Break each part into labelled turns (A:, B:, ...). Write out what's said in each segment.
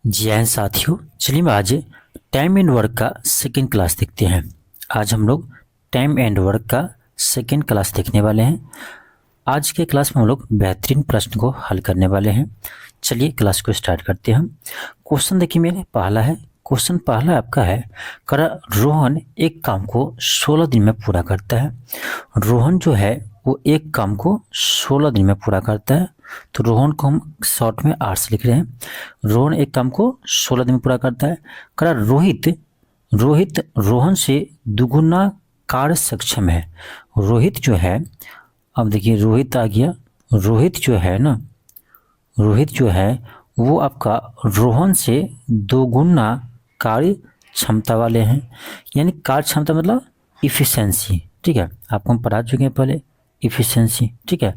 A: जी हाँ साथियों, चलिए मैं आज टाइम एंड वर्क का सेकेंड क्लास देखते हैं। आज हम लोग टाइम एंड वर्क का सेकेंड क्लास देखने वाले हैं। आज के क्लास में हम लोग बेहतरीन प्रश्न को हल करने वाले हैं। चलिए क्लास को स्टार्ट करते हैं हम। क्वेश्चन देखिए, मेरे पहला है, क्वेश्चन पहला आपका है, कर रोहन एक काम को 16 दिन में पूरा करता है। रोहन जो है वो एक काम को 16 दिन में पूरा करता है। तो रोहन को हम शॉर्ट में आर से लिख रहे हैं। रोहन एक काम को 16 दिन में पूरा करता है। करा रोहित रोहित रोहन से दुगुना कार्य सक्षम है। रोहित जो है, अब देखिए रोहित आ गया। रोहित जो है ना, रोहित जो है वो आपका रोहन से दोगुना कार्य क्षमता वाले हैं। यानी कार्य क्षमता मतलब इफिशिएंसी, ठीक है, आपको हम पढ़ा चुके हैं पहले इफिशिएंसी, ठीक है।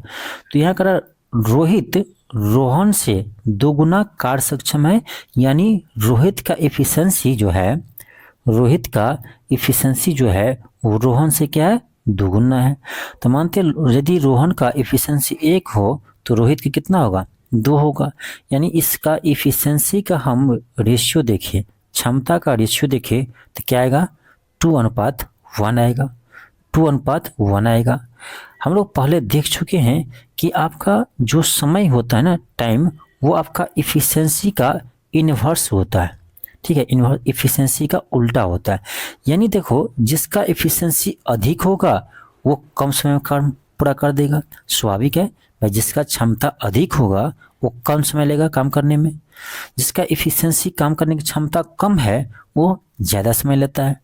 A: तो यहाँ करा रोहित रोहन से दोगुना कार्य सक्षम है, यानी रोहित का इफिशिएंसी जो है, रोहित का इफिशिएंसी जो है वो रोहन से क्या है, दोगुना है। तो मानते हैं यदि रोहन का इफिशिएंसी 1 हो तो रोहित की कितना होगा, 2 होगा। यानी इसका इफिशिएंसी का हम रेशियो देखें, क्षमता का रेशियो देखें तो क्या आएगा, 2:1 आएगा। 2:1 आएगा। हम लोग पहले देख चुके हैं कि आपका जो समय होता है ना, टाइम, वो आपका इफिशिएंसी का इन्वर्स होता है, ठीक है, इन्वर्स इफिशिएंसी का उल्टा होता है। यानी देखो, जिसका इफिशिएंसी अधिक होगा वो कम समय में काम पूरा कर देगा, स्वाभाविक है भाई। जिसका क्षमता अधिक होगा वो कम समय लेगा काम करने में। जिसका इफिशिएंसी काम करने की क्षमता कम है वो ज़्यादा समय लेता है।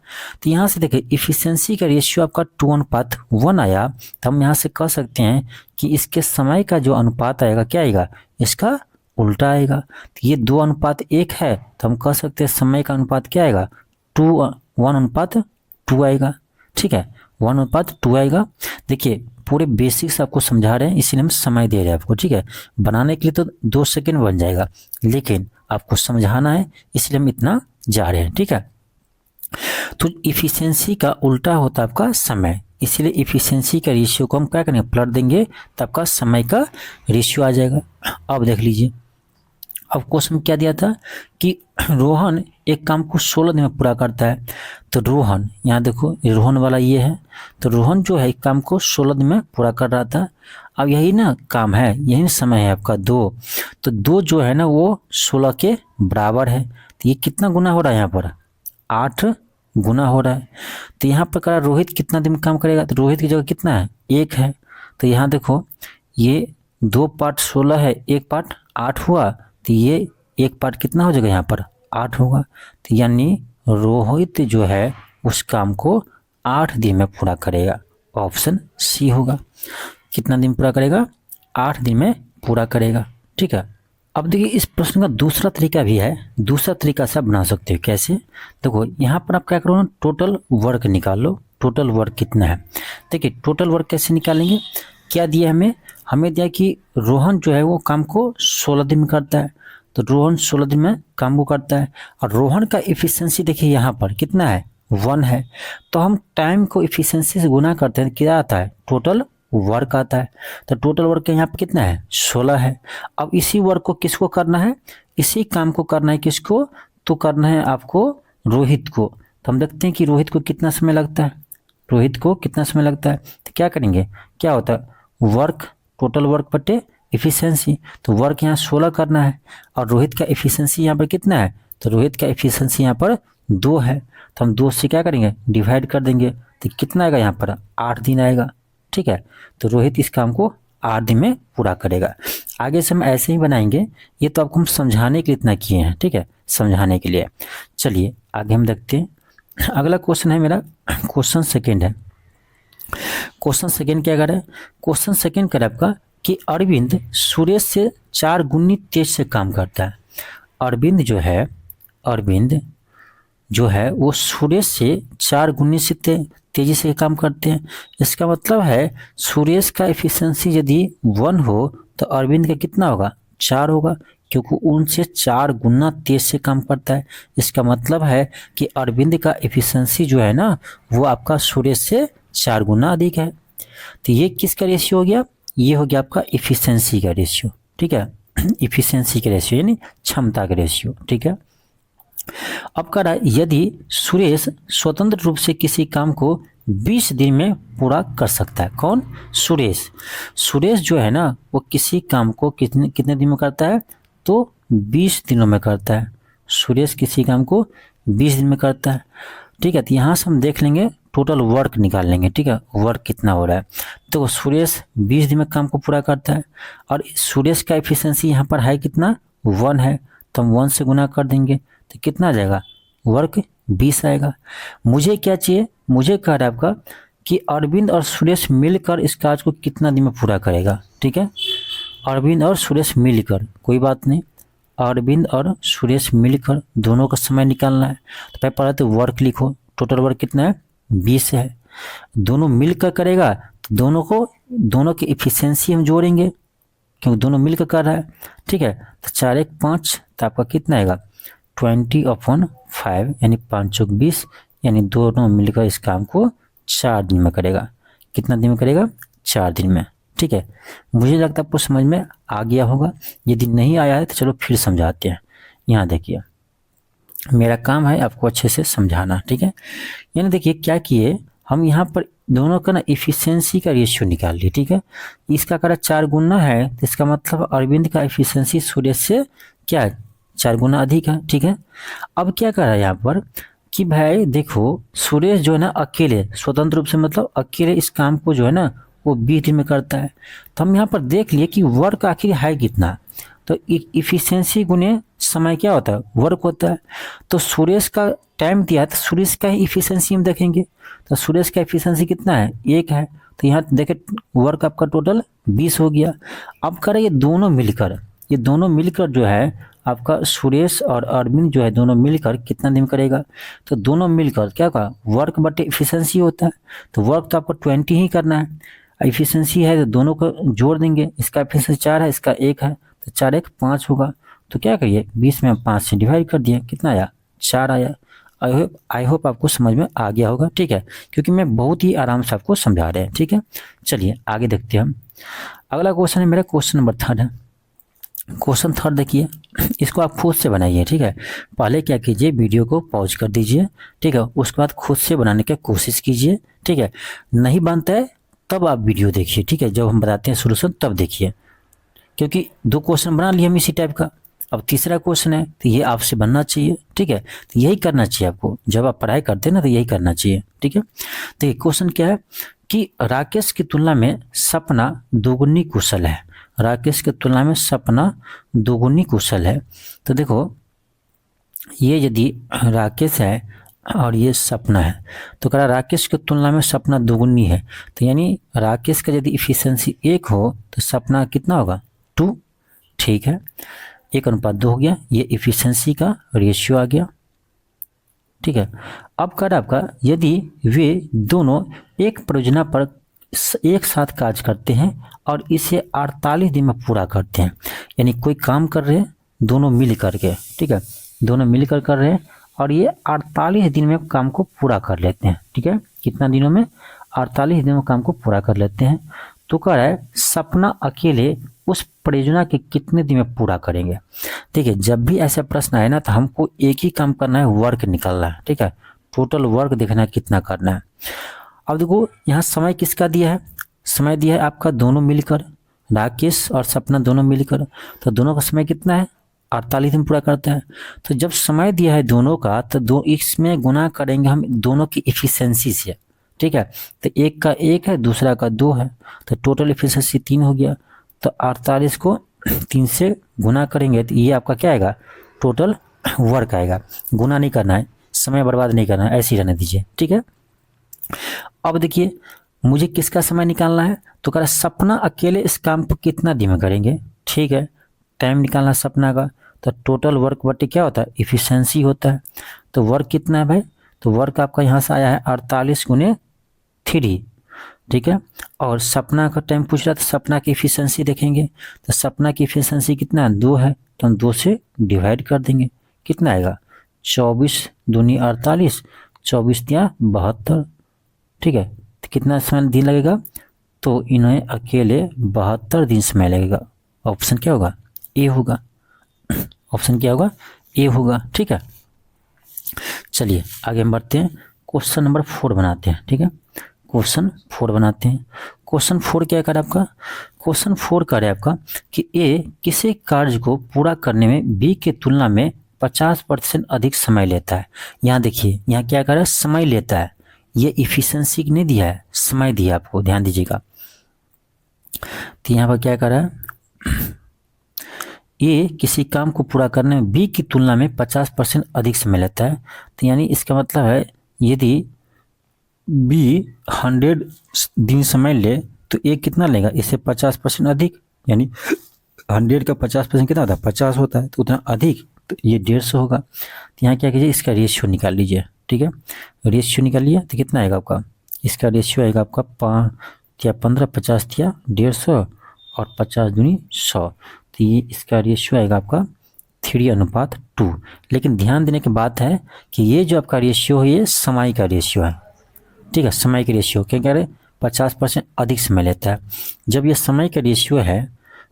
A: तो यहाँ से देखिए इफिशिएंसी का रेशियो आपका 2:1 आया। तो हम यहाँ से कह सकते हैं कि इसके समय का जो अनुपात आएगा क्या आएगा, इसका उल्टा आएगा। तो ये 2:1 है, तो हम कह सकते हैं समय का अनुपात क्या आएगा, 1:2 आएगा, ठीक है, 1:2 आएगा। देखिए पूरे बेसिक्स आपको समझा रहे हैं, इसीलिए हम समय दे रहे हैं आपको, ठीक है। बनाने के लिए तो 2 सेकंड बन जाएगा, लेकिन आपको समझाना है इसलिए हम इतना जा रहे हैं, ठीक है। तो इफिशिएंसी का उल्टा होता है आपका समय, इसलिए इफिशिएंसी का रेशियो को हम क्या करेंगे, पलट देंगे, तो आपका समय का रेशियो आ जाएगा। अब देख लीजिए, अब क्वेश्चन क्या दिया था कि रोहन एक काम को 16 दिन में पूरा करता है। तो रोहन, यहाँ देखो रोहन वाला ये है, तो रोहन जो है एक काम को 16 दिन में पूरा कर रहा था। अब यही ना काम है, यही समय है आपका 2। तो 2 जो है ना वो 16 के बराबर है। तो ये कितना गुना हो रहा है यहाँ पर, 8 गुना हो रहा है। तो यहाँ पर करा रोहित कितना दिन में काम करेगा, तो रोहित की जगह कितना है, 1 है। तो यहाँ देखो ये 2 पार्ट 16 है, 1 पार्ट 8 हुआ। तो ये 1 पार्ट कितना हो जाएगा, यहाँ पर 8 होगा। तो यानी रोहित जो है उस काम को 8 दिन में पूरा करेगा। ऑप्शन सी होगा। कितना दिन पूरा करेगा, 8 दिन में पूरा करेगा, ठीक है। अब देखिए इस प्रश्न का दूसरा तरीका भी है, दूसरा तरीका से आप बना सकते हो। कैसे, देखो यहाँ पर आप क्या करो ना, टोटल वर्क निकाल लो। टोटल वर्क कितना है, देखिए टोटल वर्क कैसे निकालेंगे, क्या दिया हमें, हमें दिया कि रोहन जो है वो काम को 16 दिन में करता है। तो रोहन 16 दिन में काम को करता है, और रोहन का इफिशिएंसी देखिए यहाँ पर कितना है, 1 है। तो हम टाइम को इफिशिएंसी से गुना करते हैं, क्या आता है, टोटल वर्क आता है। तो टोटल वर्क यहाँ पे कितना है, 16 है। अब इसी वर्क को किसको करना है, इसी काम को करना है किसको, तो करना है आपको रोहित को। तो हम देखते हैं कि रोहित को कितना समय लगता है, रोहित को कितना समय लगता है। तो क्या करेंगे, क्या होता है, वर्क, टोटल वर्क बटे इफिशिएंसी। तो वर्क यहाँ 16 करना है, और रोहित का इफिशिएंसी यहाँ पर कितना है, तो रोहित का इफिशिएंसी यहाँ पर 2 है। तो हम 2 से क्या करेंगे, डिवाइड कर देंगे। तो कितना आएगा यहाँ पर, 8 दिन आएगा, ठीक है। तो रोहित इस काम को 8 दिन में पूरा करेगा। आगे से हम ऐसे ही बनाएंगे, ये तो आपको हम समझाने के लिए इतना किए हैं, ठीक है, समझाने के लिए। चलिए आगे हम देखते हैं। अगला क्वेश्चन है मेरा, क्वेश्चन सेकेंड है। क्वेश्चन सेकेंड क्या कर रहा है, क्वेश्चन सेकेंड कर आपका कि अरविंद सुरेश से 4 गुनी तेज से काम करता है। अरविंद जो है, अरविंद जो है वो सुरेश से 4 गुनी से तेजी से काम करते हैं। इसका मतलब है सुरेश का एफिशिएंसी यदि 1 हो तो अरविंद का कितना होगा, 4 होगा, क्योंकि उनसे 4 गुना तेज से काम करता है। इसका मतलब है कि अरविंद का एफिशिएंसी जो है ना वो आपका सुरेश से 4 गुना अधिक है। तो ये किसका रेशियो हो गया, ये हो गया आपका एफिशिएंसी का रेशियो, ठीक है। इफिशियंसी के रेशियो यानी क्षमता के रेशियो, ठीक है। अब कह रहा है यदि सुरेश स्वतंत्र रूप से किसी काम को 20 दिन में पूरा कर सकता है। कौन? सुरेश। सुरेश जो है ना वो किसी काम को कितने कितने दिन में करता है? तो 20 दिनों में करता है। सुरेश किसी काम को 20 दिन में करता है, ठीक है। तो यहाँ से हम देख लेंगे टोटल वर्क निकाल लेंगे, ठीक है, वर्क कितना हो रहा है। तो सुरेश 20 दिन में काम को पूरा करता है और सुरेश का एफिशिएंसी यहाँ पर है कितना? 1 है, तो हम 1 से गुना कर देंगे तो कितना आ जाएगा? वर्क 20 आएगा। मुझे क्या चाहिए? मुझे कह रहा है आपका कि अरविंद और सुरेश मिलकर इस कार्य को कितना दिन में पूरा करेगा, ठीक है। अरविंद और सुरेश मिलकर, कोई बात नहीं, अरविंद और सुरेश मिलकर दोनों का समय निकालना है। तो पहले पहले तो वर्क लिखो, टोटल वर्क कितना है? 20 है। दोनों मिलकर करेगा तो दोनों की इफिशियंसी हम जोड़ेंगे क्योंकि दोनों मिलकर कर रहा है, ठीक है। तो 4 1 5, तो आपका कितना आएगा? 20/5 यानी 5 चौक 20, यानी दोनों मिलकर इस काम को 4 दिन में करेगा। कितना दिन में करेगा? 4 दिन में, ठीक है। मुझे लगता है आपको समझ में आ गया होगा। यदि नहीं आया है तो चलो फिर समझाते हैं। यहाँ देखिए, मेरा काम है आपको अच्छे से समझाना, ठीक है। यानी देखिए क्या किए हम, यहाँ पर दोनों का ना इफिशियंसी का रेशियो निकाल लिए, ठीक है। इसका करा 4 गुना है तो इसका मतलब अरविंद का इफिशियंसी सुरेश से क्या है? 4 गुना अधिक है, ठीक है। अब क्या कर रहा है यहाँ पर कि भाई देखो सुरेश जो है ना अकेले स्वतंत्र रूप से मतलब अकेले इस काम को जो है ना वो 20 दिन में करता है। तो हम यहाँ पर देख लिए कि वर्क आखिर है कितना, तो इफिशियंसी गुने समय क्या होता है? वर्क होता है। तो सुरेश का टाइम दिया तो सुरेश का ही इफिशियंसी हम देखेंगे। तो सुरेश का इफिशियंसी कितना है? 1 है। तो यहाँ देखे वर्क आपका टोटल 20 हो गया। अब करें ये दोनों मिलकर जो है आपका सुरेश और अरविंद जो है दोनों मिलकर कितना दिन करेगा? तो दोनों मिलकर क्या कहा? वर्क बटे इफिशियंसी होता है। तो वर्क तो आपको 20 ही करना है, इफिशियंसी है तो दोनों को जोड़ देंगे। इसका इफिशियंसी 4 है, इसका 1 है, तो 4 1 5 होगा। तो क्या करिए 20 में हम 5 से डिवाइड कर दिए, कितना आया? 4 आया। आई होप आपको समझ में आ गया होगा, ठीक है, क्योंकि मैं बहुत ही आराम से आपको समझा रहे हैं, ठीक है। चलिए आगे देखते हैं हम। अगला क्वेश्चन है मेरा क्वेश्चन नंबर 3 है। क्वेश्चन 3 देखिए, इसको आप खुद से बनाइए, ठीक है। पहले क्या कीजिए, वीडियो को पॉज कर दीजिए, ठीक है, उसके बाद खुद से बनाने की कोशिश कीजिए, ठीक है। नहीं बनता है तब आप वीडियो देखिए, ठीक है, जब हम बताते हैं सोल्यूशन तब देखिए, क्योंकि 2 क्वेश्चन बना लिए हम इसी टाइप का। अब तीसरा क्वेश्चन है तो ये आपसे बनना चाहिए, ठीक है। तो यही करना चाहिए आपको, जब आप पढ़ाई करते हैं ना तो यही करना चाहिए, ठीक है। तो क्वेश्चन क्या है कि राकेश की तुलना में सपना दोगुनी कुशल है। राकेश की तुलना में सपना दोगुनी कुशल है। तो देखो ये यदि राकेश है और ये सपना है तो कह रहा राकेश की तुलना में सपना दोगुनी है। तो यानी राकेश का यदि इफिशियंसी 1 हो तो सपना कितना होगा? 2, ठीक है। 1:2 हो गया, ये इफिशियंसी का रेशियो आ गया, ठीक है। अब कह रहा आपका यदि वे दोनों एक परियोजना पर एक साथ कार्य करते हैं और इसे 48 दिन में पूरा करते हैं, यानी कोई काम कर रहे हैं दोनों मिल करके, ठीक है, दोनों मिलकर कर रहे हैं और ये 48 दिन में काम को पूरा कर लेते हैं, ठीक है। कितना दिनों में? 48 दिनों में काम को पूरा कर लेते हैं। तो कह रहा है सपना अकेले उस परियोजना के कितने दिन में पूरा करेंगे। देखिए जब भी ऐसा प्रश्न आए ना तो हमको एक ही काम करना है, वर्क निकालना है, ठीक है, टोटल वर्क देखना है कितना करना है। अब देखो यहाँ समय किसका दिया है? समय दिया है आपका दोनों मिलकर, राकेश और सपना दोनों मिलकर, तो दोनों का समय कितना है? 48 दिन पूरा करता है। तो जब समय दिया है दोनों का तो इसमें गुना करेंगे हम दोनों की इफिशियंसी से, ठीक है। तो एक का 1 है, दूसरा का 2 है, तो टोटल इफिशियंसी 3 हो गया। तो 48 को 3 से गुना करेंगे तो ये आपका क्या आएगा? टोटल वर्क आएगा। गुना नहीं करना है, समय बर्बाद नहीं करना है, ऐसे ही रहने दीजिए, ठीक है। अब देखिए मुझे किसका समय निकालना है, तो कह रहा सपना अकेले इस काम को कितना दिन में करेंगे, ठीक है। टाइम निकालना सपना का, तो टोटल वर्क बटे क्या होता है? इफिशियंसी होता है। तो वर्क कितना है भाई? तो वर्क आपका यहाँ से आया है 48 × 3, ठीक है। और सपना का टाइम पूछ रहा था, सपना की इफिशियंसी देखेंगे तो सपना की इफिशियंसी कितना है? 2 है, तो हम 2 से डिवाइड कर देंगे, कितना आएगा? 24 दूनी 48, 24 या 72, ठीक है। तो कितना समय दिन लगेगा? तो इन्हें अकेले 72 दिन समय लगेगा। ऑप्शन क्या होगा? ए होगा, ऑप्शन क्या होगा, ए होगा। ठीक है, चलिए आगे हम बढ़ते हैं, क्वेश्चन नंबर 4 बनाते हैं। ठीक है, क्वेश्चन 4 बनाते हैं। क्वेश्चन 4 क्या कर आपका, क्वेश्चन 4 कर आपका कि ए किसी कार्य को पूरा करने में बी के तुलना में 50% अधिक समय लेता है। यहाँ देखिए, यहाँ क्या कर रहा है, समय लेता है, ये इफिशिएंसी नहीं दिया है, समय दिया आपको, ध्यान दीजिएगा। तो यहाँ पर क्या कर रहा है, ए किसी काम को पूरा करने में बी की तुलना में 50% अधिक समय लेता है। तो यानी इसका मतलब है यदि बी 100 दिन समय ले तो ए कितना लेगा, इससे 50% अधिक, यानी 100 का 50% कितना होता है, 50 होता है, तो उतना अधिक, तो ये 150 होगा। तो यहाँ क्या कीजिए, इसका रेशियो निकाल लीजिए। ठीक है, रेशियो निकाल लिया तो कितना आएगा आपका, इसका रेशियो आएगा आपका 5 या 15, 50 या 150 और 50 दूनी 100, तो ये इसका रेशियो आएगा आपका 3:2। लेकिन ध्यान देने की बात है कि ये जो आपका रेशियो है ये समय का रेशियो है। ठीक है, समय का रेशियो क्या कह रहे, 50% अधिक समय लेता है। जब ये समय का रेशियो है,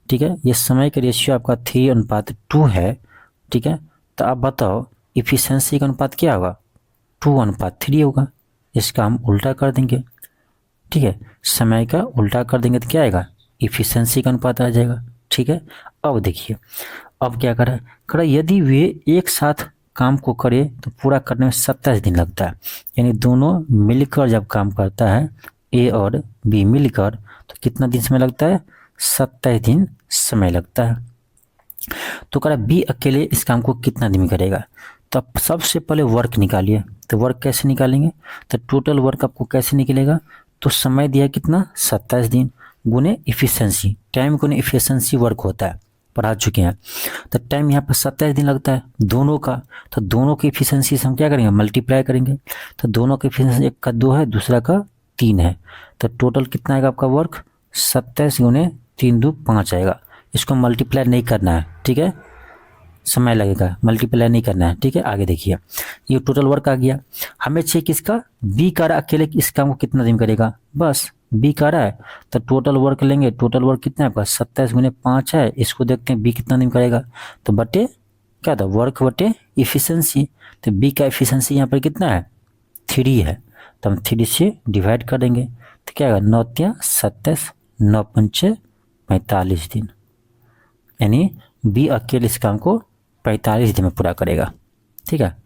A: ठीक है, ये समय का रेशियो आपका 3:2 है। ठीक है, तो आप बताओ इफिशिएंसी का अनुपात क्या होगा, 2:3 होगा। इसका हम उल्टा कर देंगे। ठीक है, समय का उल्टा कर देंगे तो क्या आएगा, इफिशिएंसी का अनुपात आ जाएगा। ठीक है, अब देखिए, अब क्या करा यदि वे एक साथ काम को करे तो पूरा करने में 27 दिन लगता है। यानी दोनों मिलकर जब काम करता है, ए और बी मिलकर, तो कितना दिन समय लगता है, 27 दिन समय लगता है। तो कह रहा बी अकेले इस काम को कितना दिन में करेगा। तो आप सबसे पहले वर्क निकालिए। तो वर्क कैसे निकालेंगे, तो टोटल वर्क आपको कैसे निकलेगा, तो समय दिया कितना, 27 दिन गुने इफिशिएंसी, टाइम गुने इफिशिएंसी वर्क होता है, पढ़ा चुके हैं। तो टाइम यहाँ पर 27 दिन लगता है दोनों का, तो दोनों की इफिशिएंसी से हम क्या करेंगे, मल्टीप्लाई करेंगे। तो दोनों की इफिशिएंसी, एक का 2 है, दूसरा का 3 है, तो टोटल कितना आएगा आपका वर्क, 27 गुने 3 2 5 आएगा। इसको मल्टीप्लाई नहीं करना है, ठीक है, समय लगेगा, मल्टीप्लाई नहीं करना है। ठीक है, आगे देखिए, ये टोटल वर्क आ गया। हमें चाहिए किसका, बी का अकेले इस काम को कितना दिन करेगा, बस बी का रहा है, तो टोटल वर्क लेंगे। टोटल वर्क कितना है आपका, 27 गुने 5 है। इसको देखते हैं बी कितना दिन करेगा, तो बटे क्या था, वर्क बटे इफिशिएंसी। तो बी का इफिशिएंसी यहाँ पर कितना है, 3 है, तो हम 3 से डिवाइड कर देंगे, तो क्या आएगा, 9 × 27, 9 × 5 45 दिन। यानी बी अकेले इस काम को 45 दिन में पूरा करेगा। ठीक है,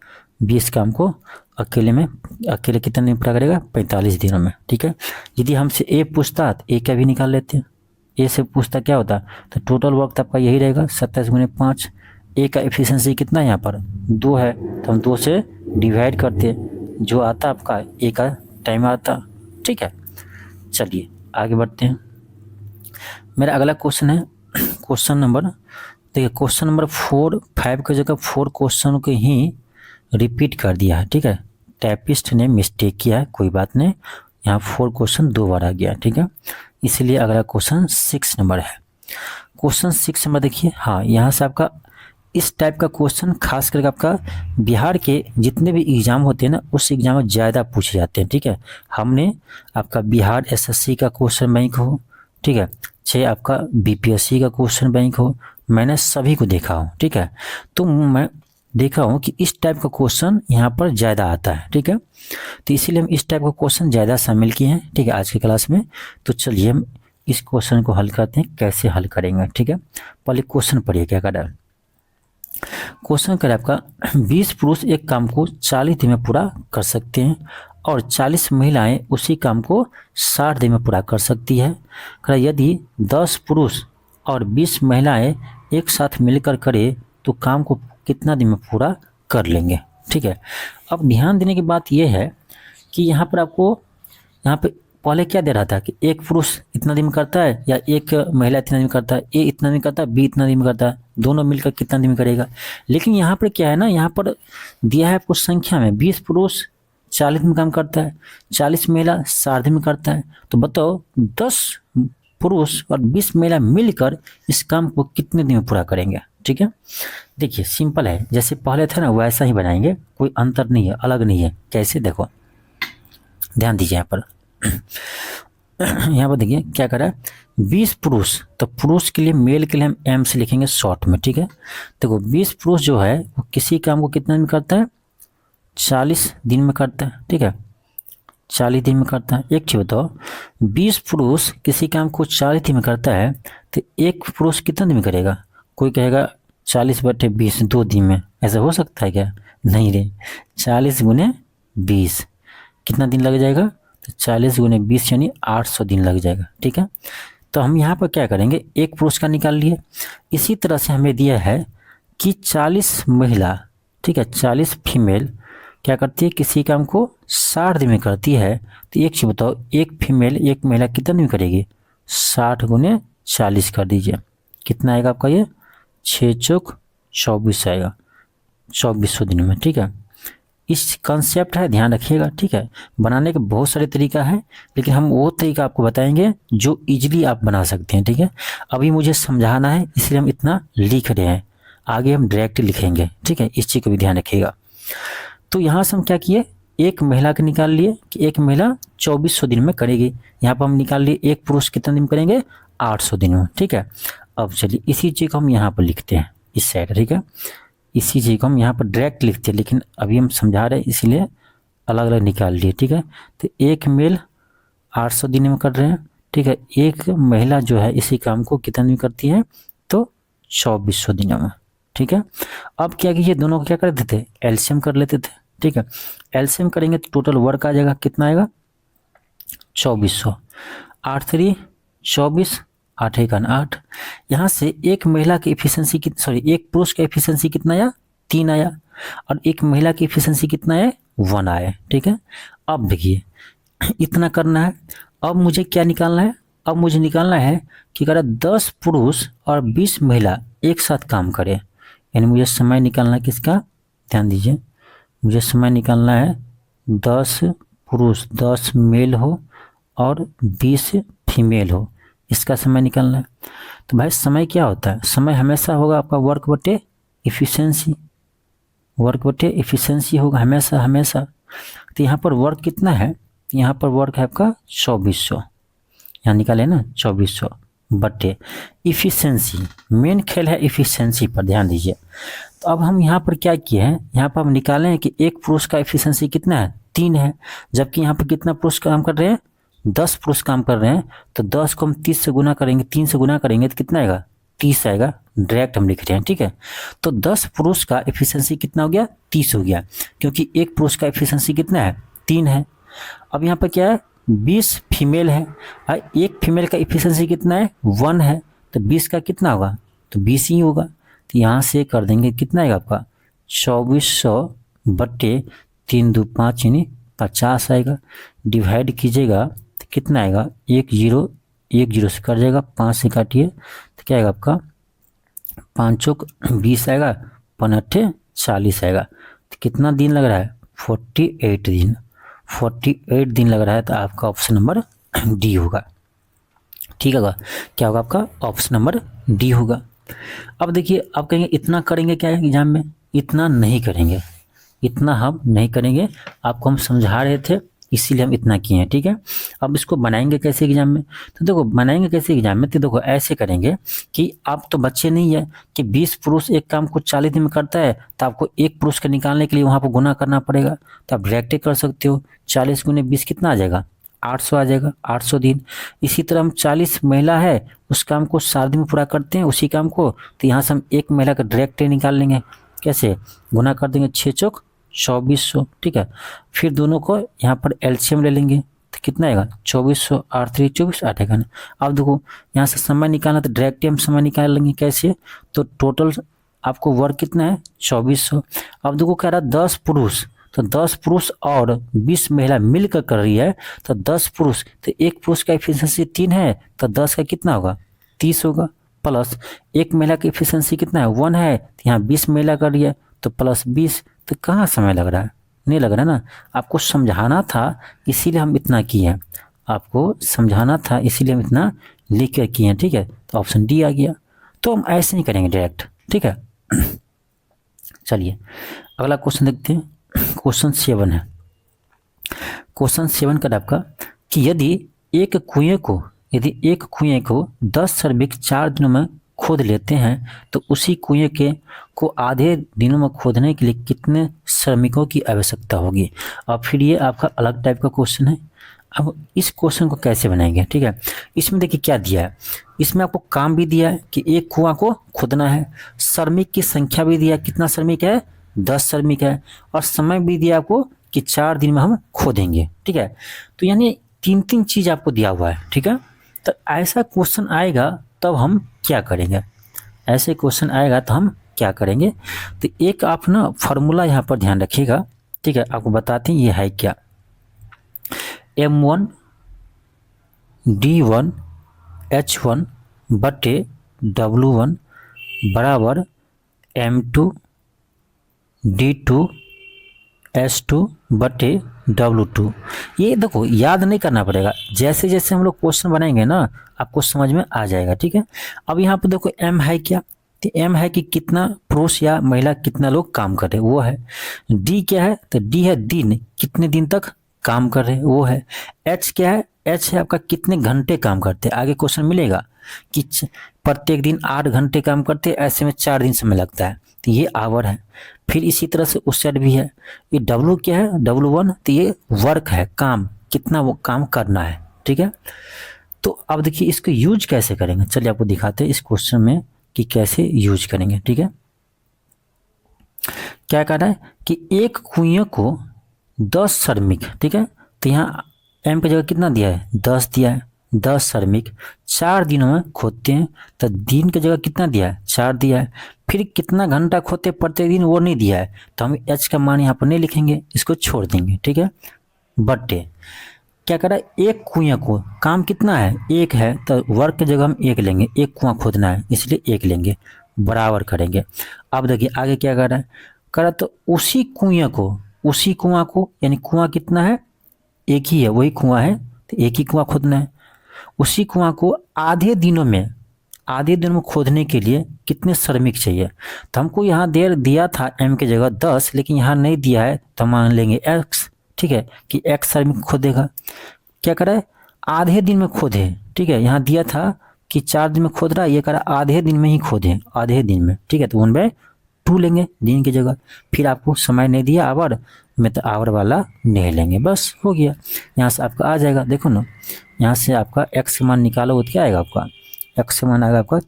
A: बी इस काम को अकेले कितने दिन पूरा करेगा, 45 दिनों में। ठीक है, यदि हमसे ए पूछता तो ए का भी निकाल लेते हैं। ए से पूछता क्या होता, तो टोटल वर्क आपका यही रहेगा, 27 गुने 5। ए का एफिशिएंसी कितना है, यहाँ पर 2 है, तो हम 2 से डिवाइड करते हैं, जो आता आपका ए का टाइम आता। ठीक है, चलिए आगे बढ़ते हैं। मेरा अगला क्वेश्चन है क्वेश्चन नंबर, देखिए क्वेश्चन नंबर 4 5 की जगह 4 क्वेश्चन को ही रिपीट कर दिया है। ठीक है, टाइपिस्ट ने मिस्टेक किया है, कोई बात नहीं, यहाँ 4 क्वेश्चन 2 बार आ गया। ठीक है, इसलिए अगला क्वेश्चन 6 नंबर है। क्वेश्चन 6 नंबर देखिए, हाँ यहाँ से आपका इस टाइप का क्वेश्चन खास करके आपका बिहार के जितने भी एग्ज़ाम होते हैं ना, उस एग्ज़ाम में ज़्यादा पूछे जाते हैं। ठीक है, हमने आपका बिहार एसएससी का क्वेश्चन बैंक हो, ठीक है, चाहे आपका बीपीएससी का क्वेश्चन बैंक हो, मैंने सभी को देखा हूँ। ठीक है, तो मैं देखा हूँ कि इस टाइप का क्वेश्चन यहाँ पर ज़्यादा आता है। ठीक है, तो इसीलिए हम इस टाइप का क्वेश्चन ज़्यादा शामिल किए हैं। ठीक है, आज की क्लास में। तो चलिए हम इस क्वेश्चन को हल करते हैं, कैसे हल करेंगे। ठीक है, पहले क्वेश्चन पढ़िए क्या कर रहा है। क्वेश्चन कर आपका 20 पुरुष एक काम को 40 दिन में पूरा कर सकते हैं और 40 महिलाएं उसी काम को 60 दिन में पूरा कर सकती है। यदि 10 पुरुष और 20 महिलाएं एक साथ मिलकर करें तो काम को कितना दिन में पूरा कर लेंगे। ठीक है, अब ध्यान देने की बात यह है कि यहाँ पर आपको यहाँ पे पहले क्या दे रहा था कि एक पुरुष इतना दिन में करता है या एक महिला इतना दिन में करता है, ए इतना दिन में करता है, बी इतना दिन में करता है, दोनों मिलकर कितना दिन में करेगा। लेकिन यहाँ पर क्या है ना, यहाँ पर दिया है आपको संख्या में 20 पुरुष 40 दिन में काम करता है, 40 महिला 60 दिन में करता है। तो बताओ 10 पुरुष और 20 महिला मिलकर इस काम को कितने दिन में पूरा करेंगे। ठीक है, देखिए सिंपल है, जैसे पहले था ना वैसा ही बनाएंगे, कोई अंतर नहीं है, अलग नहीं है। कैसे, देखो ध्यान दीजिए यहाँ पर यहाँ पर देखिए क्या कर रहा है, 20 पुरुष, तो पुरुष के लिए, मेल के लिए हम एम से लिखेंगे शॉर्ट में, ठीक है। देखो 20 पुरुष जो है वो किसी काम को कितने में करता है, 40 दिन में करता है, ठीक है, 40 दिन में करता है। एक चीज बताओ, 20 पुरुष किसी काम को 40 दिन में करता है, तो एक पुरुष कितना दिन में करेगा? कोई कहेगा 40/20 2 दिन में, ऐसा हो सकता है क्या? नहीं रे, 40 गुने 20 कितना दिन लग जाएगा? तो 40 गुने 20 यानी 800 दिन लग जाएगा, ठीक है। तो हम यहाँ पर क्या करेंगे, एक पुरुष का निकाल लिए। इसी तरह से हमें दिया है कि 40 महिला, ठीक है, 40 फीमेल क्या करती है, किसी काम को 60 दिन में करती है। तो एक चीज बताओ, एक फीमेल, एक महिला कितना दिन में करेगी? 60 गुने 40 कर दीजिए, कितना आएगा आपका? ये 6 चौक 24 आएगा, 2400 दिन में, ठीक है। इस कॉन्सेप्ट है, ध्यान रखिएगा, ठीक है। बनाने के बहुत सारे तरीका है, लेकिन हम वो तरीका आपको बताएंगे जो इजीली आप बना सकते हैं, ठीक है। अभी मुझे समझाना है इसलिए हम इतना लिख रहे हैं, आगे हम डायरेक्ट लिखेंगे, ठीक है। इस चीज़ को भी ध्यान रखिएगा। तो यहाँ से हम क्या किए, एक महिला के निकाल लिए कि एक महिला 2400 दिन में करेगी। यहाँ पर हम निकाल लिए एक पुरुष कितने दिन में करेंगे, 800 दिन में, ठीक है। अब चलिए इसी चीज़ को हम यहाँ पर लिखते हैं इस साइड, ठीक है। इसी चीज़ को हम यहाँ पर डायरेक्ट लिखते हैं, लेकिन अभी हम समझा रहे हैं इसीलिए अलग अलग निकाल लिए, ठीक है। तो एक मेल 800 दिन में कर रहे हैं, ठीक है। एक महिला जो है इसी काम को कितने दिन करती है, तो 2400 दिनों में, ठीक है। अब क्या कीजिए, दोनों को क्या कर देते थे, एलसीएम कर लेते थे, ठीक है। एलसीएम करेंगे तो टोटल वर्क आ जाएगा, कितना आएगा, 2400, 8 3 24, 8 1 8। यहाँ से एक महिला की एफिशिएंसी एक पुरुष का एफिशिएंसी कितना आया, 3 आया, और एक महिला की एफिशिएंसी कितना है, 1 आया, ठीक है। अब देखिए इतना करना है। अब मुझे क्या निकालना है, अब मुझे निकालना है कि अगर 10 पुरुष और 20 महिला एक साथ काम करें, यानी मुझे समय निकालना है किसका, ध्यान दीजिए, मुझे समय निकालना है 10 पुरुष, 10 मेल हो और 20 फीमेल हो, इसका समय निकालना है। तो भाई समय क्या होता है, समय हमेशा होगा आपका वर्क बटे इफिशिएंसी, वर्क बटे इफिशिएंसी होगा हमेशा हमेशा। तो यहाँ पर वर्क कितना है, यहाँ पर वर्क है आपका 2400, यहाँ निकाले ना 2400 बटे इफिशिएंसी, मेन खेल है इफिशिएंसी पर, ध्यान दीजिए। तो अब हम यहाँ पर क्या किए हैं, यहाँ पर हम निकाले हैं कि एक पुरुष का एफिशिएंसी कितना है, 3 है, जबकि यहाँ पर कितना पुरुष काम कर रहे हैं, 10 पुरुष काम कर रहे हैं। तो 10 को हम 30 से गुना करेंगे, 3 से गुना करेंगे तो कितना आएगा, 30 आएगा, डायरेक्ट हम लिख रहे हैं, ठीक है। तो 10 पुरुष का एफिशिएंसी कितना हो गया, 30 हो गया, क्योंकि एक पुरुष का एफिशिएंसी कितना है, 3 है। अब यहाँ पर क्या है, 20 फीमेल है, एक फीमेल का एफिशिएंसी कितना है, 1 है, तो 20 का कितना होगा, तो 20 ही होगा। तो यहाँ से कर देंगे, कितना आएगा आपका 2400 बट्टे 3 2 5 यानी 50 आएगा। डिवाइड कीजिएगा तो कितना आएगा, 1 0 से कट जाएगा, 5 से काटिए तो क्या आएगा आपका, 5 चौक 20 आएगा, 5 8 40 आएगा। तो कितना दिन लग रहा है, 48 दिन, 48 दिन लग रहा है। तो आपका ऑप्शन नंबर डी होगा, ठीक है। क्या होगा आपका, ऑप्शन नंबर डी होगा। अब देखिए, आप कहेंगे इतना करेंगे क्या एग्जाम में, इतना नहीं करेंगे, इतना हम नहीं करेंगे, आपको हम समझा रहे थे इसीलिए हम इतना किए हैं, ठीक है। अब इसको बनाएंगे कैसे एग्जाम में, तो देखो बनाएंगे कैसे एग्जाम में, तो देखो ऐसे करेंगे कि आप तो बच्चे नहीं है कि 20 पुरुष एक काम को 40 दिन में करता है, तो आपको एक पुरुष के निकालने के लिए वहाँ पर गुना करना पड़ेगा। तो आप डायरेक्ट कर सकते हो, 40 गुने 20 कितना आ जाएगा, 800 आ जाएगा, 800 दिन। इसी तरह हम 40 महिला है, उस काम को 7 दिन में पूरा करते हैं उसी काम को, तो यहाँ से हम एक महिला का डायरेक्ट निकाल लेंगे, कैसे, गुना कर देंगे 6 चौक 2400, ठीक है। फिर दोनों को यहाँ पर एलसीएम ले लेंगे तो कितना आएगा, 2400, 8 3 24 8 आएगा ना। अब देखो यहाँ से समय निकालना, तो डायरेक्ट हम समय निकाल लेंगे, कैसे, तो टोटल आपको वर्क कितना है, 2400। अब देखो कह रहा है 10 पुरुष, तो 10 पुरुष और 20 महिला मिलकर कर रही है, तो 10 पुरुष, तो एक पुरुष का एफिशिएंसी 3 है, तो 10 का कितना होगा, 30 होगा, प्लस एक महिला की एफिशिएंसी कितना है, 1 है, तो यहाँ 20 महिला कर रही है, तो प्लस 20, तो कहाँ समय लग रहा है, नहीं लग रहा ना। आपको समझाना था इसीलिए हम इतना किए हैं, आपको समझाना था इसीलिए हम इतना लिख कर किए हैं, ठीक है। तो ऑप्शन डी आ गया। तो हम ऐसे नहीं करेंगे डायरेक्ट, ठीक है। चलिए अगला क्वेश्चन देखते हैं। क्वेश्चन 7 है, क्वेश्चन 7 का आपका कि यदि एक कुएं को यदि एक कुएं को 10 श्रमिक 4 दिनों में खोद लेते हैं तो उसी कुएं के को आधे दिनों में खोदने के लिए कितने श्रमिकों की आवश्यकता होगी। अब फिर ये आपका अलग टाइप का क्वेश्चन है। अब इस क्वेश्चन को कैसे बनाएंगे, ठीक है। इसमें देखिए क्या दिया है, इसमें आपको काम भी दिया है कि एक कुआं को खोदना है, श्रमिक की संख्या भी दिया, कितना श्रमिक है 10 श्रमिक है, और समय भी दिया आपको कि 4 दिन में हम खोदेंगे, ठीक है। तो यानी 3 चीज आपको दिया हुआ है, ठीक है। तो ऐसा क्वेश्चन आएगा तब हम क्या करेंगे, ऐसे क्वेश्चन आएगा तो हम क्या करेंगे। तो एक आप ना फॉर्मूला यहाँ पर ध्यान रखिएगा, ठीक है। आपको बताते हैं ये है क्या, M1 D1 H1 बटे W1 बराबर M2 D2 S2 बटे W2। ये देखो याद नहीं करना पड़ेगा, जैसे जैसे हम लोग क्वेश्चन बनाएंगे ना आपको समझ में आ जाएगा, ठीक है। अब यहाँ पे देखो M है क्या, तो M है कि कितना पुरुष या महिला कितना लोग काम कर रहे हैं वो है। D क्या है, तो D है दिन, कितने दिन तक काम कर रहे हैं वो है। H क्या है, H है आपका कितने घंटे काम करते हैं। आगे क्वेश्चन मिलेगा कि प्रत्येक दिन 8 घंटे काम करते हैं, ऐसे में 4 दिन समय लगता है, तो ये आवर है। फिर इसी तरह से उस साइड भी है। ये W क्या है, W1, तो ये वर्क है, काम, कितना वो काम करना है, ठीक है। तो अब देखिए इसको यूज कैसे करेंगे, चलिए आपको दिखाते हैं इस क्वेश्चन में कि कैसे यूज करेंगे, ठीक है। क्या कह रहा है कि एक कुएं को 10 श्रमिक, ठीक है, तो यहाँ M की जगह कितना दिया है 10 दिया है, 10 श्रमिक 4 दिनों में खोदते हैं, तो दिन की जगह कितना दिया है 4 दिया है। फिर कितना घंटा खोदते प्रत्येक दिन वो नहीं दिया है, तो हम H का मान यहाँ पर नहीं लिखेंगे, इसको छोड़ देंगे, ठीक है। बटे क्या कर रहा है, एक कुएं को काम कितना है एक है, तो वर्क की जगह हम एक लेंगे, एक कुआं खोदना है इसलिए एक लेंगे, बराबर करेंगे। अब देखिए आगे क्या कर रहा है, कर रहा तो उसी कुआं को यानी कुआं कितना है एक ही है, वही कुआं है तो एक ही कुआं खोदना है। उसी कुआं को आधे दिनों में खोदने के लिए कितने श्रमिक चाहिए, तो हमको यहाँ देर दिया था M की जगह 10, लेकिन यहाँ नहीं दिया है तो मान लेंगे X, ठीक है, कि X श्रमिक खोदेगा। क्या करे आधे दिन में खोदे, ठीक है, यहाँ दिया था कि 4 दिन में खोद रहा है, ये करा आधे दिन में ही खोदे, आधे दिन में, ठीक है, तो 1/2 लेंगे दिन की जगह। फिर आपको समय नहीं दिया आवर में, तो आवर वाला नहीं लेंगे, बस हो गया। यहाँ से आपका आ जाएगा, देखो ना यहाँ से आपका X मान निकालो तो क्या आएगा आपका, X मान आएगा आपका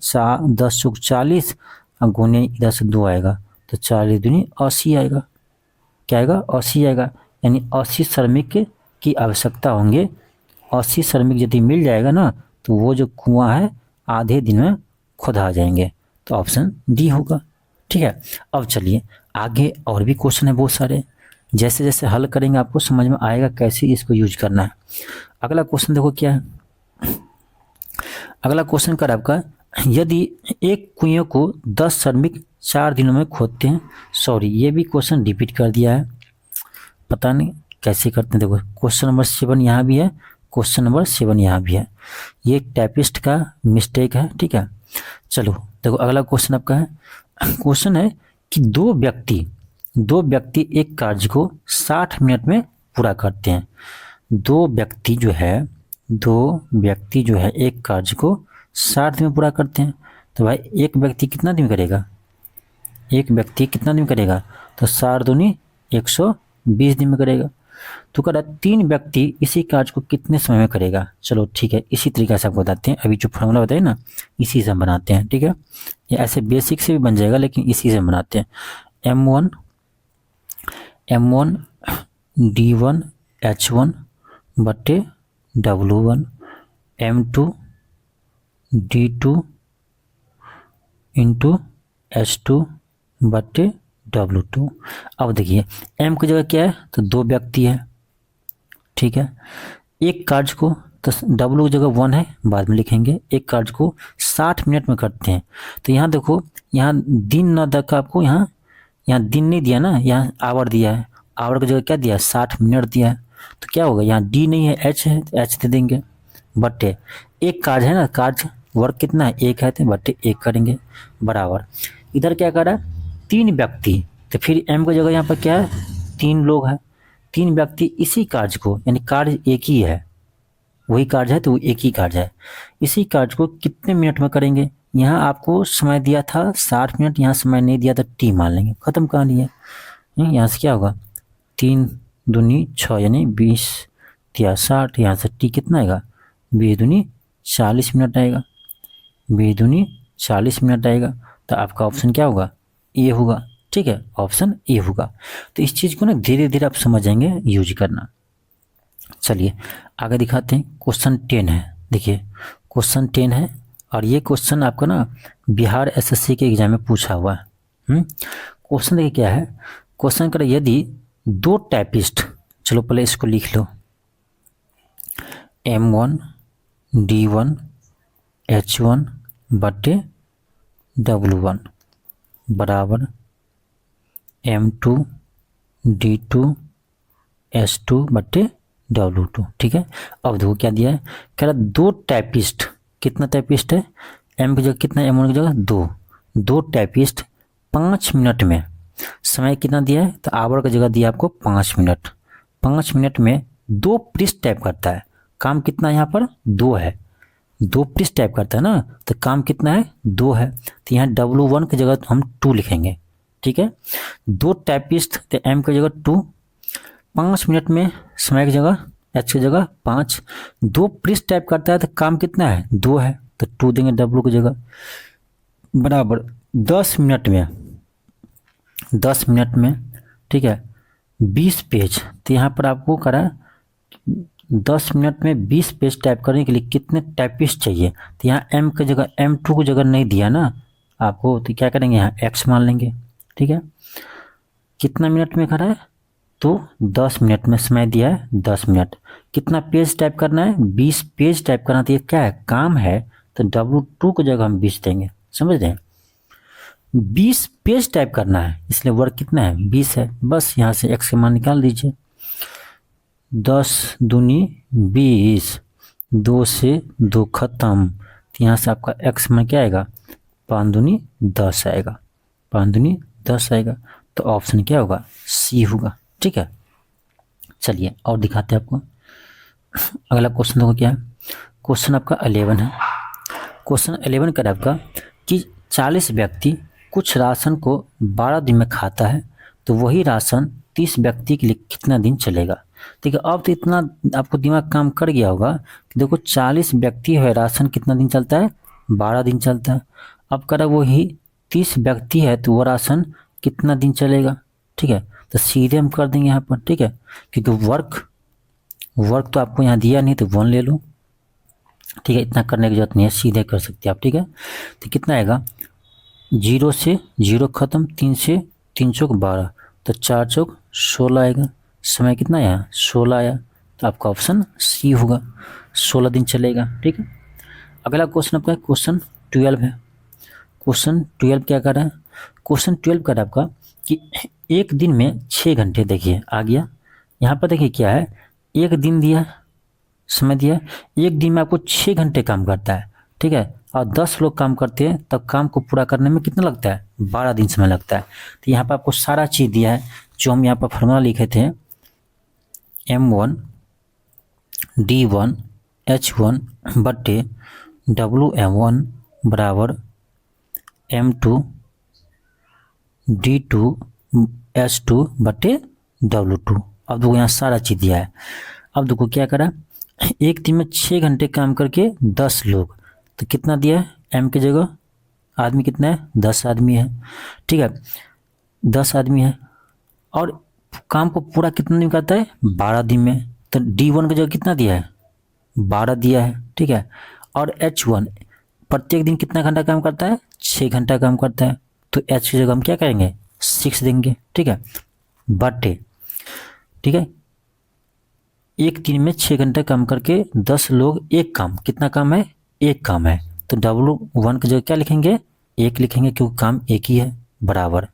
A: 10 चौक 40 और गुने इधर से 2 आएगा, तो 40 दूनी 80 आएगा, क्या आएगा 80 आएगा। यानी 80 श्रमिक की आवश्यकता होंगे। 80 श्रमिक यदि मिल जाएगा ना तो वो जो कुआं है आधे दिन में खुदा जाएंगे, तो ऑप्शन डी होगा, ठीक है। अब चलिए आगे और भी क्वेश्चन है बहुत सारे, जैसे जैसे हल करेंगे आपको समझ में आएगा कैसे इसको यूज करना है। अगला क्वेश्चन देखो क्या है, अगला क्वेश्चन कर आपका, यदि एक कुएं को 10 श्रमिक 4 दिनों में खोदते हैं, सॉरी ये भी क्वेश्चन रिपीट कर दिया है, पता नहीं कैसे करते हैं। देखो क्वेश्चन नंबर 7 यहाँ भी है, क्वेश्चन नंबर 7 यहाँ भी है, ये टाइपिस्ट का मिस्टेक है, ठीक है। चलो देखो अगला क्वेश्चन आपका है, क्वेश्चन है कि दो व्यक्ति एक कार्य को 60 मिनट में पूरा करते हैं। दो व्यक्ति जो है एक कार्य को 60 दिन में पूरा करते हैं, तो भाई एक व्यक्ति कितना दिन करेगा, तो 4 दूनी 120 दिन में करेगा। तो कह रहा 3 व्यक्ति इसी कार्य को कितने समय में करेगा। चलो ठीक है, इसी तरीके से आपको बताते हैं, अभी जो फॉर्मूला बताए ना इसी से हम बनाते हैं, ठीक है। ये ऐसे बेसिक से भी बन जाएगा लेकिन इसी से हम बनाते हैं। M1 D1 H1 बटे W1 M2 D2 into H2 बटे W2। अब देखिए M की जगह क्या है, तो 2 व्यक्ति है, ठीक है। एक कार्य को, तो W की जगह 1 है बाद में लिखेंगे, एक कार्य को 60 मिनट में करते हैं। तो यहाँ देखो यहाँ दिन न दे आपको, यहाँ दिन नहीं दिया ना, यहाँ आवर दिया है, आवर की जगह क्या दिया 60 मिनट दिया है, तो क्या होगा यहाँ D नहीं है H है, तो H दे देंगे, बटे एक कार्य है ना, कार्य वर्क कितना है 1 है, तो बटे 1 करेंगे, बराबर इधर क्या कर रहा है 3 व्यक्ति, तो फिर M की जगह यहाँ पर क्या है 3 लोग हैं, 3 व्यक्ति इसी कार्य को, यानी कार्य एक ही है, वही कार्य है तो वो एक ही कार्य है। इसी कार्य को कितने मिनट में करेंगे, यहाँ आपको समय दिया था 60 मिनट, यहाँ समय नहीं दिया था टी मान लेंगे, खत्म कहानी है। यहाँ से क्या होगा 3 दूनी 6 यानी 20 या 60, यहाँ से टी कितना आएगा 20 दूनी 40 मिनट आएगा, 20 दूनी 40 मिनट आएगा। तो आपका ऑप्शन क्या होगा ए होगा, ठीक है, ऑप्शन ए होगा। तो इस चीज़ को ना धीरे धीरे आप समझ जाएंगे यूज करना। चलिए आगे दिखाते हैं। क्वेश्चन 10 है, देखिए क्वेश्चन 10 है और ये क्वेश्चन आपका ना बिहार एसएससी के एग्जाम में पूछा हुआ है। क्वेश्चन देखिए क्या है, क्वेश्चन कर यदि 2 टाइपिस्ट, चलो पहले इसको लिख लो, M1 D1 H1 बटे W1 बराबर M2 D2 S2 बटे W2, ठीक है। अब देखो क्या दिया है, कह रहा 2 टाइपिस्ट, कितना टाइपिस्ट है, M की जगह कितना, M1 की जगह 2 टाइपिस्ट 5 मिनट में, समय कितना दिया है, तो आवर की जगह दिया आपको 5 मिनट, 5 मिनट में 2 पृष्ठ टाइप करता है, काम कितना यहाँ पर 2 है, 2 पृष्ठ टाइप करता है ना, तो काम कितना है 2 है, तो यहाँ W1 की जगह हम 2 लिखेंगे, ठीक है। 2 टाइपिस्ट तो M की जगह 2, 5 मिनट में समय की जगह H की जगह 5, 2 पृष्ठ टाइप करता है तो काम कितना है 2 है, तो 2 देंगे W की जगह, बराबर 10 मिनट में, 10 मिनट में, ठीक है, 20 पेज। तो यहाँ पर आपको करा 10 मिनट में 20 पेज टाइप करने के लिए कितने टाइपिस्ट चाहिए, तो यहाँ M की जगह M2 की जगह नहीं दिया ना आपको, तो क्या करेंगे यहाँ X मान लेंगे, ठीक है। कितना मिनट में करा है, तो 10 मिनट में समय दिया है 10 मिनट, कितना पेज टाइप करना है 20 पेज टाइप करना, तो ये क्या है काम है, तो W2 की जगह हम 20 देंगे, समझ रहे हैं, 20 पेज टाइप करना है इसलिए वर्क कितना है 20 है, बस यहाँ से X के मान निकाल दीजिए, 10 दूनी 20, 2 से 2 खत्म, तो यहाँ से आपका X में क्या आएगा 5 दूनी 10 आएगा, 5 दूनी 10 आएगा, तो ऑप्शन क्या होगा सी होगा, ठीक है। चलिए और दिखाते हैं आपको। अगला क्वेश्चन देखो क्या है, क्वेश्चन आपका 11 है। क्वेश्चन 11 का आपका कि 40 व्यक्ति कुछ राशन को 12 दिन में खाता है तो वही राशन 30 व्यक्ति के लिए कितना दिन चलेगा। ठीक है, अब तो इतना आपको दिमाग काम कर गया होगा कि देखो 40 व्यक्ति है, राशन कितना दिन चलता है 12 दिन चलता है। अब करा वही 30 व्यक्ति है तो वो राशन कितना दिन चलेगा। ठीक है, तो सीधे हम कर देंगे यहाँ पर, ठीक है, क्योंकि वर्क तो आपको यहाँ दिया नहीं तो 1 ले लो। ठीक है, इतना करने की जरूरत नहीं है, सीधे कर सकते हैं आप। ठीक है, तो कितना आएगा 0 से 0 खत्म, 3 से 3 चौक 12, तो 4 चौक 16 आएगा। समय कितना आया 16 आया, तो आपका ऑप्शन सी होगा, 16 दिन चलेगा। ठीक है, अगला क्वेश्चन आपका क्वेश्चन 12 है। क्वेश्चन 12 क्या कर रहा है, क्वेश्चन 12 कर रहा है आपका कि एक दिन में 6 घंटे, देखिए आ गया यहाँ पर, देखिए क्या है, एक दिन दिया समय दिया, एक दिन में आपको 6 घंटे काम करता है। ठीक है, और 10 लोग काम करते हैं तब काम को पूरा करने में कितना लगता है 12 दिन समय लगता है। तो यहाँ पर आपको सारा चीज़ दिया है जो हम यहाँ पर फॉर्मूला लिखे थे, M1 D1 H1 बट्टे WM1 बराबर M2 D2 S2 बट्टे W2। अब देखो यहाँ सारा चीज़ दिया है। अब देखो क्या करा, एक दिन में 6 घंटे काम करके 10 लोग, तो कितना दिया है, M की जगह आदमी कितना है 10 आदमी है। ठीक है, 10 आदमी है और काम को पूरा कितना दिन करता है 12 दिन में, तो D1 की जगह कितना दिया है 12 दिया है। ठीक है, और H1 प्रत्येक दिन कितना घंटा काम करता है 6 घंटा काम करता है, तो H की जगह हम क्या करेंगे 6 देंगे। ठीक है, बटे, ठीक है, एक दिन में 6 घंटा काम करके 10 लोग, एक काम, कितना काम है एक काम है, तो W1 की जगह क्या लिखेंगे 1 लिखेंगे क्योंकि काम एक ही है, बराबर।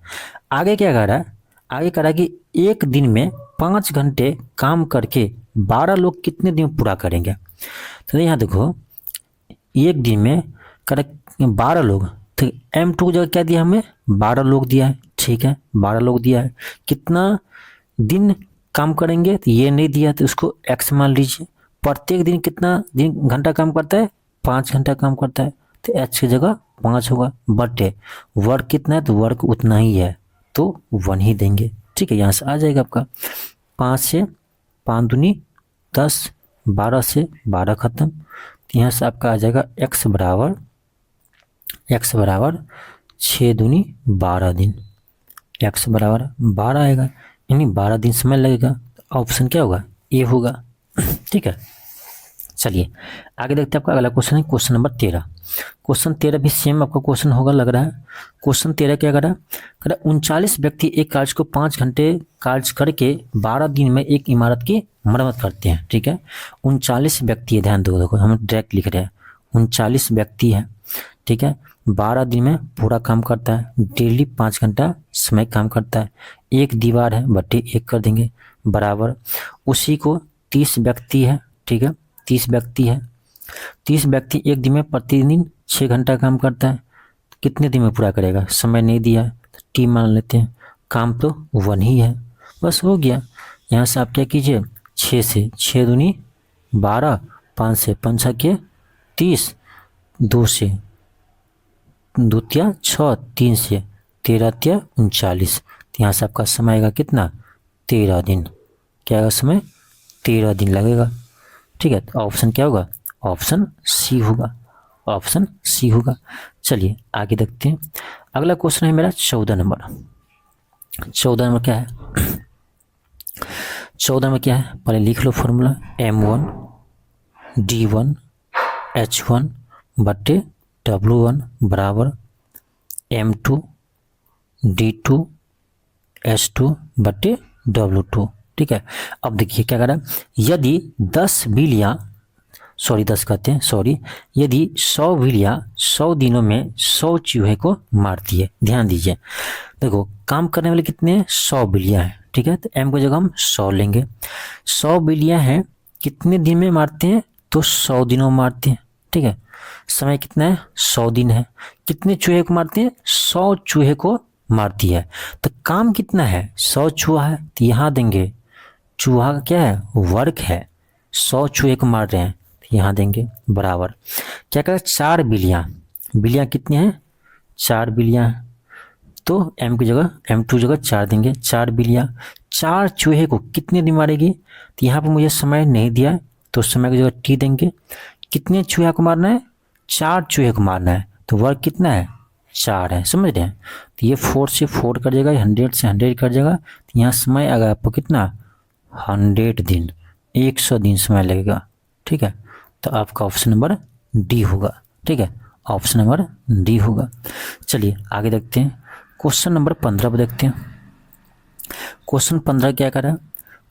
A: आगे क्या कर रहा है, आगे कह रहा है कि एक दिन में 5 घंटे काम करके 12 लोग कितने दिन पूरा करेंगे। तो यहाँ देखो एक दिन में कह रहा 12 लोग, तो M2 की जगह क्या दिया हमें 12 लोग दिया है। ठीक है, 12 लोग दिया है, कितना दिन काम करेंगे तो ये नहीं दिया, तो उसको X मान लीजिए, प्रत्येक दिन कितना दिन घंटा काम करता है, 5 घंटा काम करता है, तो एच की जगह 5 होगा, बट वर्क कितना है तो वर्क उतना ही है, तो 1 ही देंगे। ठीक है, यहाँ से आ जाएगा आपका 5 से 5 दूनी 10, 12 से 12 खत्म, तो यहाँ से आपका आ जाएगा x बराबर 6 दूनी 12 दिन, x बराबर 12 आएगा, यानी 12 दिन समय लगेगा। ऑप्शन क्या होगा, ए होगा। ठीक है, चलिए आगे देखते हैं। आपका अगला क्वेश्चन है क्वेश्चन नंबर 13। क्वेश्चन 13 भी सेम आपका क्वेश्चन होगा लग रहा है। क्वेश्चन 13 क्या करा, 39 व्यक्ति एक कार्य को 5 घंटे कार्य करके 12 दिन में एक इमारत की मरम्मत करते हैं। ठीक है, 39 व्यक्ति है, ध्यान दो, देखो हम डायरेक्ट लिख रहे हैं 39 व्यक्ति है। ठीक है, 12 दिन में पूरा काम करता है, डेली 5 घंटा समय काम करता है, एक दीवार है बटे 1 कर देंगे, बराबर उसी को 30 व्यक्ति है। ठीक है, 30 व्यक्ति है, 30 व्यक्ति एक दिन में प्रतिदिन 6 घंटा काम करता है, कितने दिन में पूरा करेगा, समय नहीं दिया तो टी मान लेते हैं, काम तो 1 ही है, बस हो गया। यहाँ से आप क्या कीजिए, 6 से 6 दूनी 12, 5 से 5 के 30, 2 से 2 तिया 6, 3 से 13 तिया 39, तो यहाँ से आपका समय आएगा कितना, 13 दिन। क्या आएगा समय, 13 दिन लगेगा। ठीक है, तो ऑप्शन क्या होगा, ऑप्शन सी होगा, ऑप्शन सी होगा। चलिए आगे देखते हैं। अगला क्वेश्चन है मेरा 14 नंबर। 14 नंबर क्या है, 14 में क्या है, पहले लिख लो फॉर्मूला, M1 D1 H1 बटे W1 बराबर M2 D2 H2 बटे W2। ठीक है, अब देखिए क्या करा, यदि 10 बिल्लियाँ, सॉरी 10 कहते हैं, सॉरी, यदि 100 बिल्लियाँ 100 दिनों में 100 चूहे को मारती है, ध्यान दीजिए, देखो काम करने वाले कितने हैं, 100 बिल्लियाँ हैं। ठीक है, तो M की जगह हम 100 लेंगे, 100 बिल्लियाँ हैं, कितने दिन में मारते हैं, तो 100 दिनों में मारते हैं। ठीक है, समय कितना है, 100 दिन है, कितने चूहे को मारते हैं, 100 चूहे को मारती है, तो काम कितना है, 100 चूहा है, तो यहाँ देंगे चूहा का क्या है, वर्क है, 100 चूहे को मार रहे हैं, यहाँ देंगे बराबर क्या करें, 4 बिल्लियाँ, बिल्लियाँ कितनी हैं, 4 बिल्लियाँ हैं, तो M की जगह M2 जगह 4 देंगे, 4 बिल्लियाँ 4 चूहे को कितने दिन मारेगी, तो यहाँ पर मुझे समय नहीं दिया तो समय की जगह T देंगे, कितने चूहे को मारना है, 4 चूहे को मारना है, तो वर्क कितना है, 4 है, समझ रहे हैं। तो ये 4 से 4 कर जाएगा, 100 से 100 कर जाएगा, तो यहाँ समय आएगा आपको कितना, 100 दिन, 100 दिन समय लगेगा। ठीक है, तो आपका ऑप्शन नंबर डी होगा। ठीक है, ऑप्शन नंबर डी होगा। चलिए आगे देखते हैं, क्वेश्चन नंबर 15 पर देखते हैं। क्वेश्चन 15 क्या करा,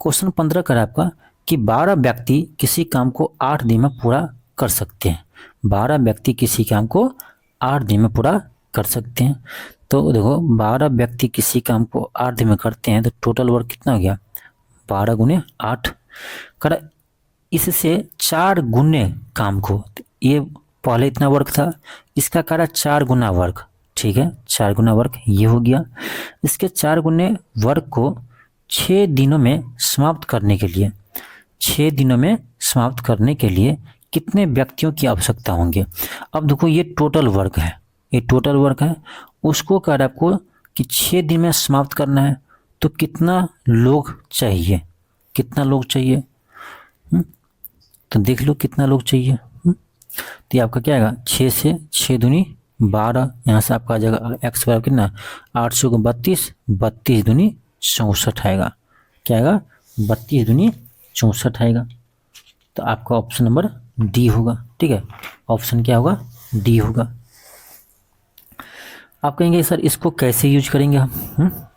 A: क्वेश्चन 15 करा आपका कि 12 व्यक्ति किसी काम को 8 दिन में पूरा कर सकते हैं, 12 व्यक्ति किसी काम को 8 दिन में पूरा कर सकते हैं। तो देखो 12 व्यक्ति किसी काम को 8 दिन में करते हैं, तो टोटल वर्क कितना हो गया, 12 गुने 8 कर, इससे 4 गुने काम को, ये पहले इतना वर्क था, इसका करा 4 गुना वर्क। ठीक है, 4 गुना वर्क ये हो गया, इसके 4 गुने वर्क को 6 दिनों में समाप्त करने के लिए, 6 दिनों में समाप्त करने के लिए कितने व्यक्तियों की आवश्यकता होंगे। अब देखो ये टोटल वर्क है, ये टोटल वर्क है, उसको कह रहा है आपको कि 6 दिन में समाप्त करना है, तो कितना लोग चाहिए, कितना लोग चाहिए, तो देख लो कितना लोग चाहिए। तो ये आपका क्या आएगा, 6 से 6 दूनी 12, यहाँ से आपका आ जाएगा एक्स बराबर कितना, 800 को 32, 32 दूनी 64 आएगा, क्या आएगा, 32 दूनी 64 आएगा। तो आपका ऑप्शन नंबर डी होगा। ठीक है, ऑप्शन क्या होगा, डी होगा। आप कहेंगे सर इसको कैसे यूज करेंगे हम,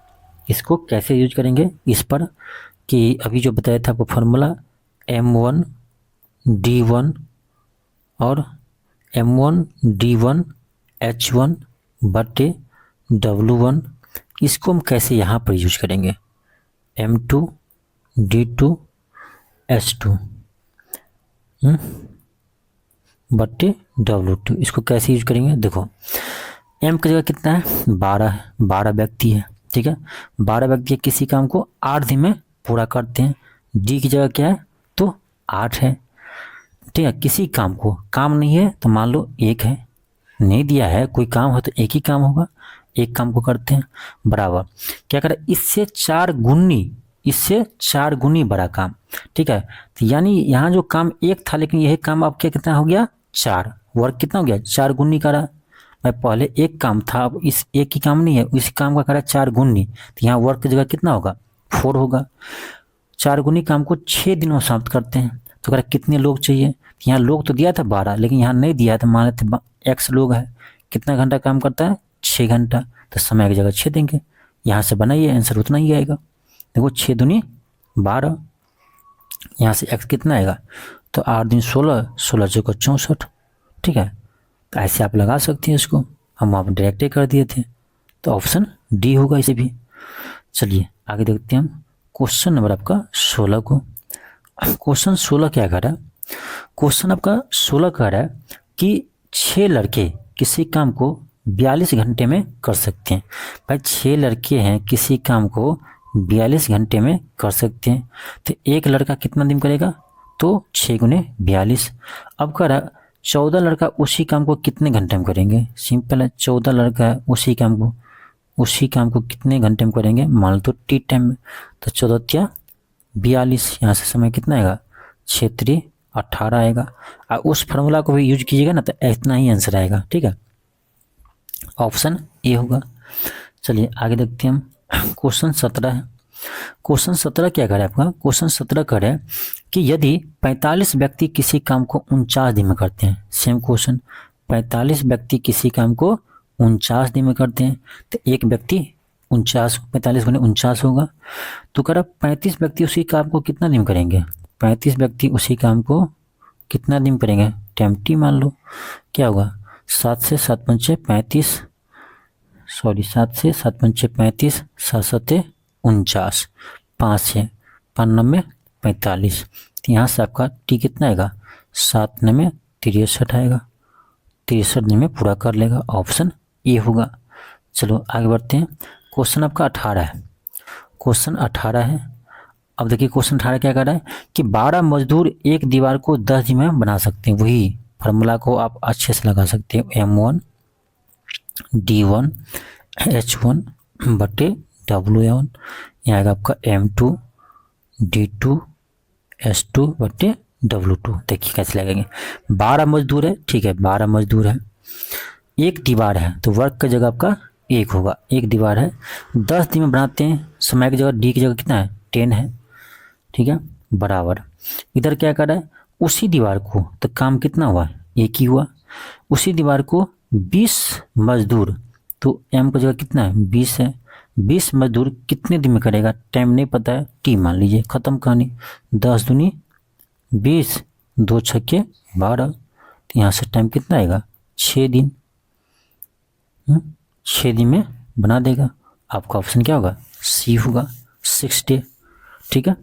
A: इसको कैसे यूज करेंगे, इस पर कि अभी जो बताया था आपको फॉर्मूला M1 D1 और M1 D1 H1 बटे W1, इसको हम कैसे यहाँ पर यूज करेंगे, M2 D2 H2 बटे W2, इसको कैसे यूज करेंगे। देखो M की जगह कितना है, 12 है, 12 व्यक्ति है। ठीक है, 12 व्यक्ति किसी काम को 8 दिन में पूरा करते हैं, D की जगह क्या है, तो 8 है, ठीक है, किसी काम को, काम नहीं है तो मान लो एक है, नहीं दिया है कोई काम है तो एक ही काम होगा, एक काम को करते हैं, बराबर क्या करें, इससे चार गुनी बड़ा काम। ठीक है, तो यानी यहाँ जो काम एक था लेकिन यही काम अब क्या कितना हो गया, चार, वर्क कितना हो गया, चार गुनी करा। मैं पहले एक काम था, अब इस एक ही काम नहीं है, इस काम का करा चार गुनी, तो यहाँ वर्क की जगह कितना होगा, 4 होगा। चार गुनी काम को 6 दिनों में समाप्त करते हैं, तो कह कितने लोग चाहिए, यहाँ लोग तो दिया था 12 लेकिन यहाँ नहीं दिया था, मान लेते x लोग है, कितना घंटा काम करता है, 6 घंटा, तो समय की जगह 6 देंगे, यहाँ से बनाइए आंसर उतना ही आएगा। देखो 6 दूनी 12, यहाँ से x कितना आएगा, तो 8 दूनी 16, 16 चौका 64। ठीक है, तो ऐसे आप लगा सकते हैं इसको, हम आप डायरेक्ट ही कर दिए थे, तो ऑप्शन डी होगा इसे भी। चलिए आगे देखते हैं हम क्वेश्चन नंबर आपका 16 को। क्वेश्चन 16 क्या कह रहा है, क्वेश्चन आपका 16 कह रहा है कि 6 लड़के किसी काम को 42 घंटे में कर सकते हैं। भाई 6 लड़के हैं, किसी काम को 42 घंटे में कर सकते हैं, तो एक लड़का कितना दिन करेगा, तो 6 गुने 42। अब कह रहा 14 लड़का उसी काम को कितने घंटे में करेंगे, सिंपल है, 14 लड़का है उसी काम को कितने घंटे में करेंगे, मान लो तो टी टाइम में, तो 14 42, यहाँ से समय कितना आएगा, 6 18 आएगा। और उस फार्मूला को भी यूज कीजिएगा ना तो इतना ही आंसर आएगा। ठीक है, ऑप्शन ए होगा। चलिए आगे देखते हैं हम क्वेश्चन 17 है। क्वेश्चन 17 क्या कर रहा है आपका, क्वेश्चन 17 कर रहा है कि यदि 45 व्यक्ति किसी काम को 49 दिन में करते हैं, सेम क्वेश्चन, 45 व्यक्ति किसी काम को 49 दिन में करते हैं, तो एक व्यक्ति 45 गुने 49 होगा, तो कह रहा 35 व्यक्ति उसी काम को कितना दिन करेंगे, 35 व्यक्ति उसी काम को कितना दिन करेंगे, टाइम टी मान लो, क्या होगा 7 से 7 पंचे 35, 7 7 49, 5 से 5 9 45, तो यहाँ से आपका टी कितना आएगा, 7 9 63 आएगा, 63 दिन में पूरा कर लेगा, ऑप्शन ए होगा। चलो आगे बढ़ते हैं, क्वेश्चन आपका 18 है। क्वेश्चन 18 है, अब देखिए क्वेश्चन 18 क्या कर रहा है कि 12 मजदूर एक दीवार को 10 दिन में बना सकते हैं, वही फार्मूला को आप अच्छे से लगा सकते हैं, M1 D1 H1 बटे W1, यहाँ आएगा आपका M2 D2 S2 बटे W2। देखिए कैसे लगेंगे, 12 मजदूर है, ठीक है 12 मजदूर है, एक दीवार है, तो वर्क की जगह आपका एक होगा, एक दीवार है, 10 दिन में बनाते हैं, समय की जगह डी की जगह कितना है 10 है। ठीक है, बराबर इधर क्या कर रहा है, उसी दीवार को, तो काम कितना हुआ, एक ही हुआ, उसी दीवार को 20 मजदूर, तो एम की जगह कितना है 20 है, 20 मजदूर कितने दिन में करेगा, टाइम नहीं पता है, टी मान लीजिए, खत्म कहानी, 10 दूनी 20, 2 छक्के 12, तो यहाँ से टाइम कितना आएगा 6 दिन, 6 दिन में बना देगा, आपका ऑप्शन क्या होगा, सी होगा, 6 डे। ठीक है,